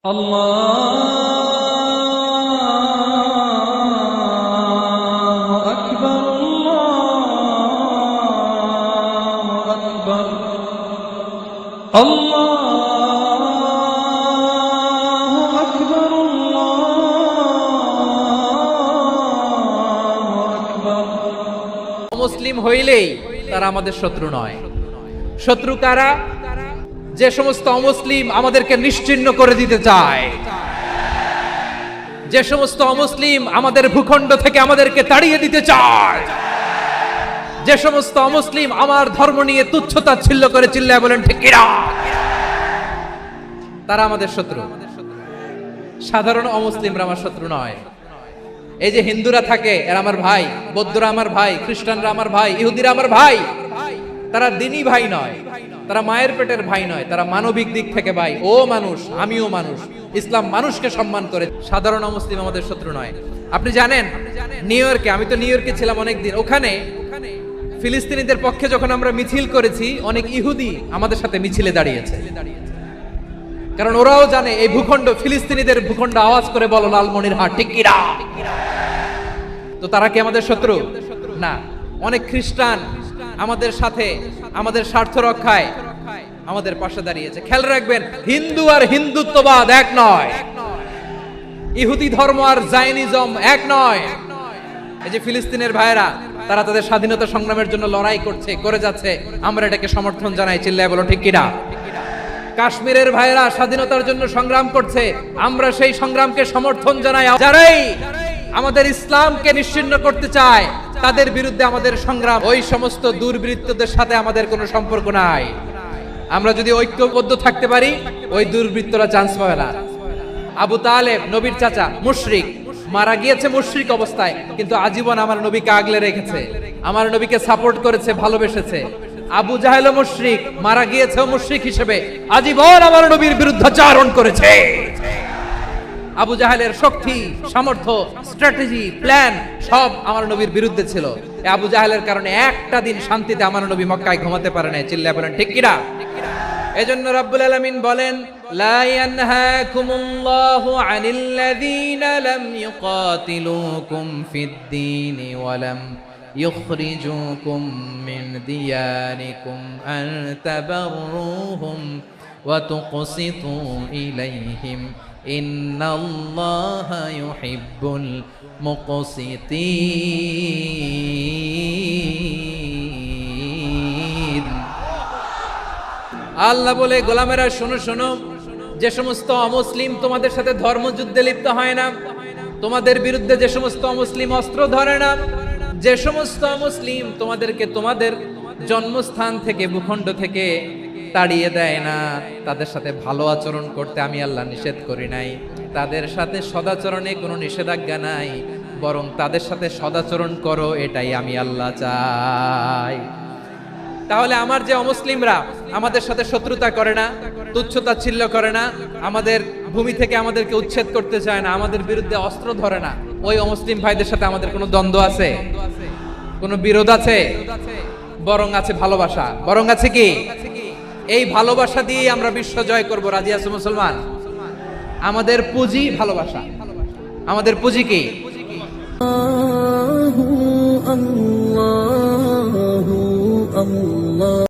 আল্লাহু আকবার, আল্লাহু আকবার, আল্লাহু আকবার, আল্লাহু আকবার। মুসলিম হইলেই তারা আমাদের শত্রু নয়। শত্রু কারা? যে সমস্ত অমুসলিম আমাদেরকে নিশ্চিহ্ন করে দিতে চায়, যে সমস্ত অমুসলিম আমাদের ভূখণ্ড থেকে আমাদেরকে তাড়িয়ে দিতে চায়, যে সমস্ত অমুসলিম আমার ধর্ম নিয়ে তুচ্ছতাচ্ছিল্য করে চিল্লায় বলেন ঠিক কিনা, তারা আমাদের শত্রু। সাধারণ অমুসলিমরা আমার শত্রু নয়। এই যে হিন্দুরা থাকে এরা আমার ভাই, বৌদ্ধরা আমার ভাই, খ্রিস্টানরা আমার ভাই, ইহুদিরা আমার ভাই। তারা দিনই ভাই নয়, তারা মায়ের পেটের ভাই নয়, তারা মানবিক দিক থেকে ভাই। ও মানুষ, আমিও মানুষ, ইসলাম মানুষকে সম্মান করে। সাধারণ মুসলিম আমাদের শত্রু নয়। আপনি জানেন নিউ ইয়র্কে, আমি তো নিউ ইয়র্কে ছিলাম অনেকদিন, ওখানে ফিলিস্তিনিদের পক্ষে যখন আমরা মিছিল করেছি, অনেক ইহুদি আমাদের সাথে মিছিলে দাঁড়িয়েছে। কারণ ওরাও জানে এই ভূখণ্ড ফিলিস্তিনিদের ভূখণ্ড, আওয়াজ করে বলো লালমনিরহাট ঠিক কিনা। তো তারা কি আমাদের শত্রু? না। অনেক খ্রিস্টান আমাদের সাথে আমাদের স্বার্থ রক্ষায় আমাদের পাশে দাঁড়িয়েছে। খেয়াল রাখবেন, হিন্দু আর হিন্দুত্ববাদ এক নয়, ইহুদি ধর্ম আর জায়নিজম এক নয়। এই যে ফিলিস্তিনের ভাইরা, তারা তাদের স্বাধীনতা সংগ্রামের জন্য লড়াই করছে, করে যাচ্ছে, আমরা এটাকে সমর্থন জানাই, চিল্লায় বলো ঠিক কিনা। কাশ্মীরের ভাইরা স্বাধীনতার জন্য সংগ্রাম করছে, আমরা সেই সংগ্রামকে সমর্থন জানাই। যারাই আমাদের ইসলামকে নিশ্চিহ্ন করতে চায় তাদের বিরুদ্ধে আমাদের সংগ্রাম। ওই সমস্ত দুর্বৃত্তদের সাথে আমাদের কোনো সম্পর্ক নাই। আমরা যদি ঐক্যবদ্ধ থাকতে পারি, ওই দুর্বৃত্তরা চান্স পাবে না। আবু তালেব নবীর চাচা, মুশরিক, মারা গিয়েছে মুশরিক অবস্থায়, কিন্তু আজীবন আমার নবীকে আগলে রেখেছে, আমার নবীকে সাপোর্ট করেছে, ভালোবেসেছে। আবু জাহেল মুশরিক, মারা গিয়েছে মুশরিক হিসেবে, আজীবন আমার নবীর বিরুদ্ধাচারণ করেছে। আবু জাহেলের শক্তি, সামর্থ্য, স্ট্র্যাটেজি, প্ল্যান সব আমার নবীর বিরুদ্ধে ছিল। এই আবু জাহেলের কারণে একটা দিন শান্তিতে আমার নবী মক্কায় ঘুমাতে পারে নাই, চিল্লায় বলেন ঠিক কিনা। এজন্য রাব্বুল আলামিন বলেন, লা ইয়ানহাকুমুল্লাহু আনিল্লাযীনা লাম ইউকাতিলুকুম ফিদ-দীনি ওয়া লাম ইখরিজুকুম মিন দিয়ারিকুম আন তাবাররুহুম ওয়া তুকসিতু ইলাইহিম ইন্নাল্লাহা ইউহিব্বুল মুকসিতিন। আল্লাহ বলে, গোলামেরা শোনো শোনো, যে সমস্ত অমুসলিম তোমাদের সাথে ধর্মযুদ্ধে লিপ্ত হয় না, তোমাদের বিরুদ্ধে যে সমস্ত অমুসলিম অস্ত্র ধরে না, যে সমস্ত অমুসলিম তোমাদেরকে তোমাদের জন্মস্থান থেকে, ভূখণ্ড থেকে তাড়িয়ে দেয় না, তাদের সাথে ভালো আচরণ করতে আমি আল্লাহ নিষেধ করি নাই। তাদের সাথে সদাচরণে কোনো নিষেধাজ্ঞা নাই, বরং তাদের সাথে সদাচরণ করো, এটাই আমি আল্লাহ চাই। তাহলে আমার যে অমুসলিমরা আমাদের সাথে শত্রুতা করে না, তুচ্ছতাচ্ছিল্য করে না, আমাদের ভূমি থেকে আমাদেরকে উচ্ছেদ করতে চায় না, আমাদের বিরুদ্ধে অস্ত্র ধরে না, ওই অমুসলিম ভাইদের সাথে আমাদের কোনো দ্বন্দ্ব আছে? কোনো বিরোধ আছে? বরং আছে ভালোবাসা। বরং আছে কি? এই ভালোবাসা দিয়ে আমরা বিশ্ব জয় করব। রাজি আছো মুসলমান? আমাদের পুঁজি ভালোবাসা। আমাদের পুঁজি কি? আল্লাহু আল্লাহু আল্লাহ।